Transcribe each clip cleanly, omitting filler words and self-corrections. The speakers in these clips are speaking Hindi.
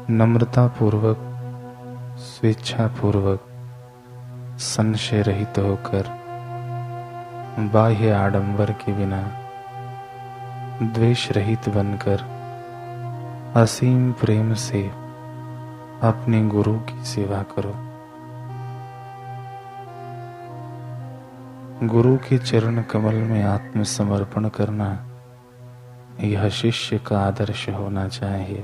नम्रता पूर्वक, स्वेच्छा पूर्वक, संशय रहित होकर, बाह्य आडंबर के बिना, द्वेष रहित बनकर, असीम प्रेम से अपने गुरु की सेवा करो। गुरु के चरण कमल में आत्मसमर्पण करना यह शिष्य का आदर्श होना चाहिए।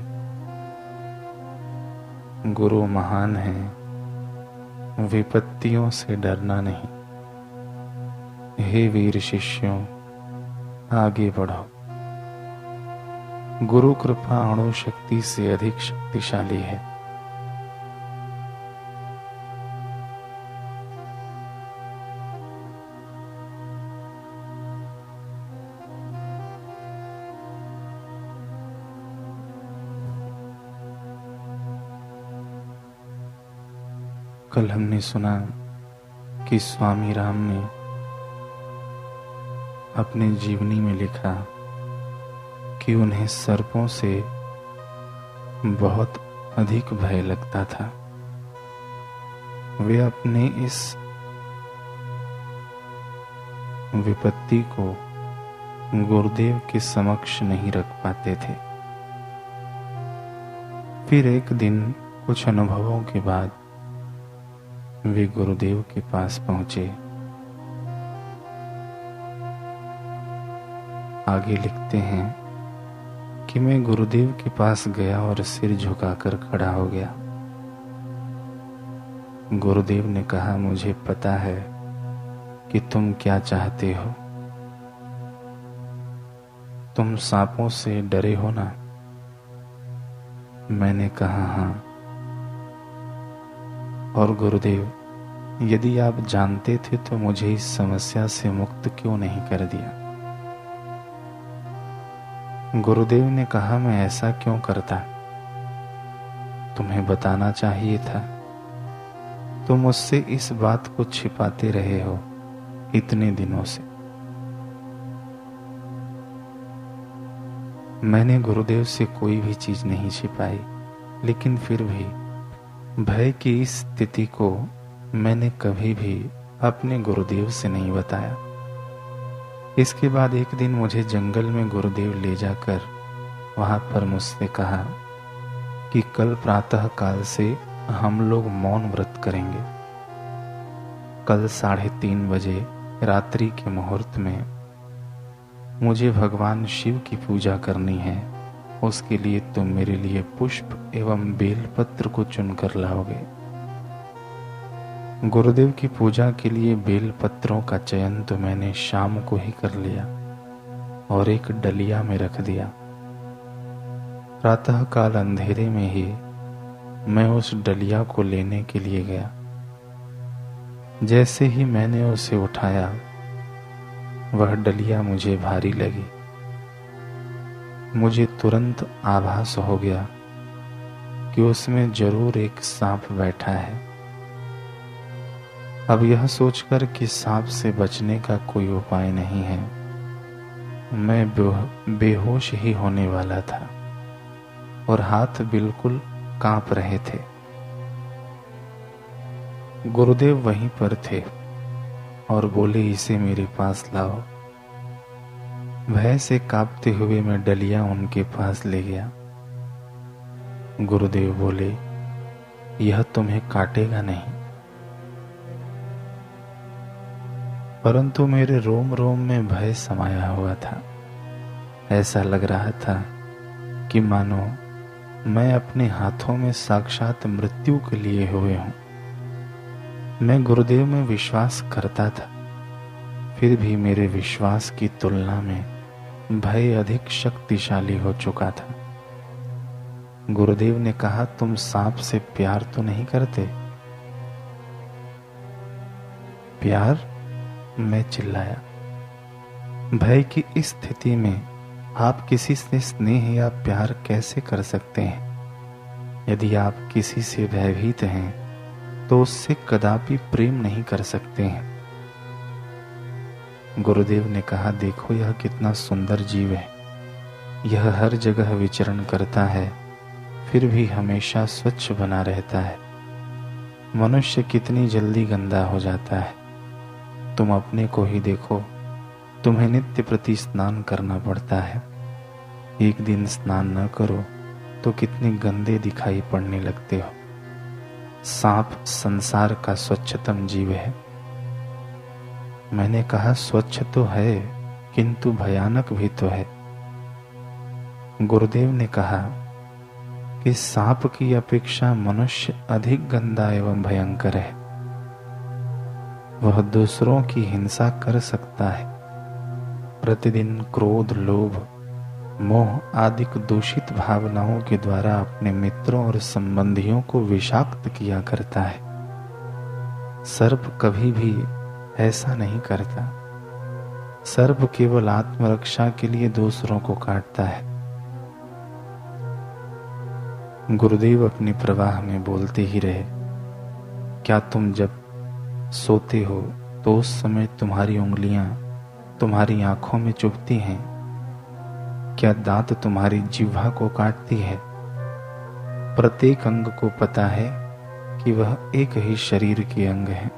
गुरु महान है, विपत्तियों से डरना नहीं। हे वीर शिष्यों, आगे बढ़ो। गुरु कृपा अणु शक्ति से अधिक शक्तिशाली है। कल हमने सुना कि स्वामी राम ने अपने जीवनी में लिखा कि उन्हें सर्पों से बहुत अधिक भय लगता था। वे अपने इस विपत्ति को गुरुदेव के समक्ष नहीं रख पाते थे। फिर एक दिन कुछ अनुभवों के बाद वे गुरुदेव के पास पहुंचे। आगे लिखते हैं कि मैं गुरुदेव के पास गया और सिर झुकाकर खड़ा हो गया। गुरुदेव ने कहा, मुझे पता है कि तुम क्या चाहते हो। तुम सांपों से डरे हो ना? मैंने कहा, हाँ। और गुरुदेव, यदि आप जानते थे तो मुझे इस समस्या से मुक्त क्यों नहीं कर दिया? गुरुदेव ने कहा, मैं ऐसा क्यों करता? तुम्हें बताना चाहिए था। तुम मुझसे इस बात को छिपाते रहे हो इतने दिनों से। मैंने गुरुदेव से कोई भी चीज नहीं छिपाई, लेकिन फिर भी भय की इस स्थिति को मैंने कभी भी अपने गुरुदेव से नहीं बताया। इसके बाद एक दिन मुझे जंगल में गुरुदेव ले जाकर वहां पर मुझसे कहा कि कल प्रातः काल से हम लोग मौन व्रत करेंगे। कल 3:30 बजे रात्रि के मुहूर्त में मुझे भगवान शिव की पूजा करनी है। उसके लिए तुम मेरे लिए पुष्प एवं बेलपत्र को चुनकर लाओगे। गुरुदेव की पूजा के लिए बेलपत्रों का चयन तो मैंने शाम को ही कर लिया और एक डलिया में रख दिया। प्रातः काल अंधेरे में ही मैं उस डलिया को लेने के लिए गया। जैसे ही मैंने उसे उठाया, वह डलिया मुझे भारी लगी। मुझे तुरंत आभास हो गया कि उसमें जरूर एक सांप बैठा है। अब यह सोचकर कि सांप से बचने का कोई उपाय नहीं है, मैं बेहोश ही होने वाला था और हाथ बिल्कुल कांप रहे थे। गुरुदेव वहीं पर थे और बोले, इसे मेरे पास लाओ। भय से कांपते हुए मैं डलिया उनके पास ले गया। गुरुदेव बोले, यह तुम्हें काटेगा नहीं। परंतु मेरे रोम रोम में भय समाया हुआ था। ऐसा लग रहा था कि मानो मैं अपने हाथों में साक्षात मृत्यु के लिए हुए हूं। मैं गुरुदेव में विश्वास करता था, फिर भी मेरे विश्वास की तुलना में भय अधिक शक्तिशाली हो चुका था। गुरुदेव ने कहा, तुम सांप से प्यार तो नहीं करते? प्यार? मैं चिल्लाया। भय की इस स्थिति में आप किसी से स्नेह या प्यार कैसे कर सकते हैं? यदि आप किसी से भयभीत हैं तो उससे कदापि प्रेम नहीं कर सकते हैं। गुरुदेव ने कहा, देखो यह कितना सुंदर जीव है। यह हर जगह विचरण करता है, फिर भी हमेशा स्वच्छ बना रहता है। मनुष्य कितनी जल्दी गंदा हो जाता है। तुम अपने को ही देखो, तुम्हें नित्य प्रति स्नान करना पड़ता है। एक दिन स्नान न करो तो कितने गंदे दिखाई पड़ने लगते हो। सांप संसार का स्वच्छतम जीव है। मैंने कहा स्वच्छ तो है, किंतु भयानक भी तो है। गुरुदेव ने कहा कि सांप की अपेक्षा मनुष्य अधिक गंदा एवं भयंकर है। वह दूसरों की हिंसा कर सकता है, प्रतिदिन क्रोध, लोभ, मोह आदि दूषित भावनाओं के द्वारा अपने मित्रों और संबंधियों को विषाक्त किया करता है। सर्प कभी भी ऐसा नहीं करता। सर्प केवल आत्मरक्षा के लिए दूसरों को काटता है। गुरुदेव अपनी प्रवाह में बोलते ही रहे, क्या तुम जब सोते हो तो उस समय तुम्हारी उंगलियां तुम्हारी आंखों में चुभती हैं? क्या दांत तुम्हारी जिह्वा को काटती है? प्रत्येक अंग को पता है कि वह एक ही शरीर के अंग है।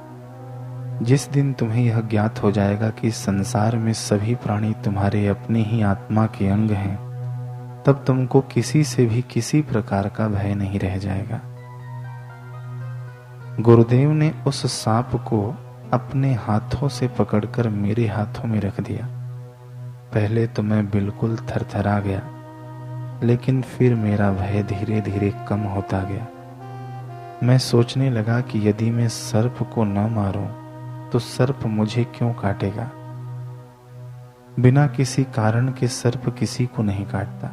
जिस दिन तुम्हें यह ज्ञात हो जाएगा कि संसार में सभी प्राणी तुम्हारे अपने ही आत्मा के अंग हैं, तब तुमको किसी से भी किसी प्रकार का भय नहीं रह जाएगा। गुरुदेव ने उस सांप को अपने हाथों से पकड़कर मेरे हाथों में रख दिया। पहले तो मैं बिल्कुल थरथरा गया, लेकिन फिर मेरा भय धीरे धीरे कम होता गया। मैं सोचने लगा कि यदि मैं सर्प को न मारूं तो सर्प मुझे क्यों काटेगा। बिना किसी कारण के सर्प किसी को नहीं काटता।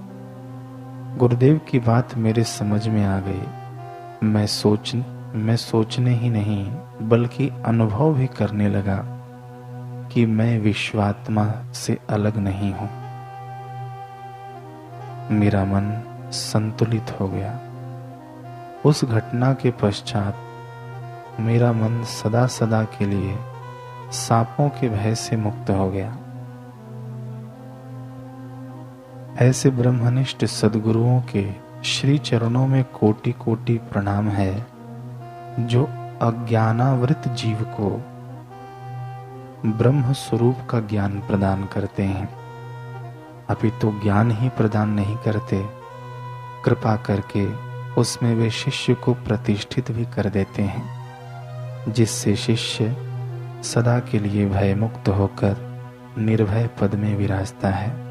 गुरुदेव की बात मेरे समझ में आ गई। मैं सोचने ही नहीं बल्कि अनुभव भी करने लगा कि मैं विश्वात्मा से अलग नहीं हूं। मेरा मन संतुलित हो गया। उस घटना के पश्चात मेरा मन सदा सदा के लिए सांपों के भय से मुक्त हो गया। ऐसे ब्रह्मनिष्ठ सद्गुरुओं के श्री चरणों में कोटि कोटि प्रणाम है, जो अज्ञानावृत जीव को ब्रह्म स्वरूप का ज्ञान प्रदान करते हैं। अभी तो ज्ञान ही प्रदान नहीं करते, कृपा करके उसमें वे शिष्य को प्रतिष्ठित भी कर देते हैं, जिससे शिष्य सदा के लिए भय मुक्त होकर निर्भय पद में विराजता है।